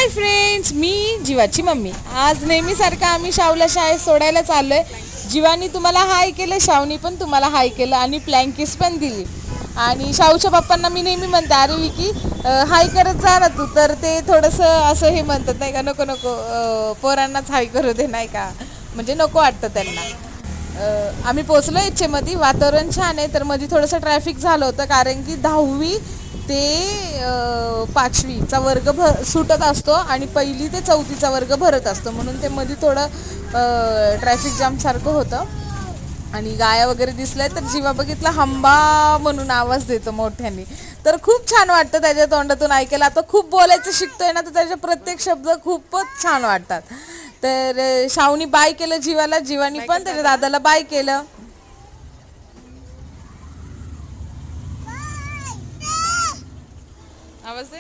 Hi friends, मी जीवाची mummy. आज नेहमीसारखं आम्ही शावला शाळेत सोडायला चाललोय. जीवानी तुम्हाला हाय केलं, शावनी पण तुम्हाला हाय केलं आणि प्लँकिस पण दिली. आणि शावूच्या पप्पांना मी नेहमी म्हणते, अरे विकी हाय करत जा ना तू. तर ते थोडंसं असं हे म्हणतात नाही का, नको नको पोरांनाच हाय करू दे नाही का, म्हणजे नको वाटतं त्यांना. आम्ही पोचलो एचएमध्ये. वातावरण छान आहे. तर मध्ये थोडंसं ट्रॅफिक झालं होतं कारण की 10वी ते 5वीचा वर्ग सुटत असतो आणि 1ली ते 4थीचा वर्ग भरत असतो, म्हणून ते मध्ये थोडं ट्रॅफिक जाम सारखं होतं. आणि गाया वगैरे दिसल्या तर जीवा बघितला हंबा म्हणून आवाज देतो मोठ्याने. तर खूप छान वाटतं त्याच्या तोंडातून ऐकायला. आता खूप बोलायचं शिकतोय ना, तर त्याचे प्रत्येक शब्द खूपच छान वाटतात. तर शावनी बाय केलं जीवाला, जीवानी पण त्याच्या दादाला बाय केलं. आवाज दे.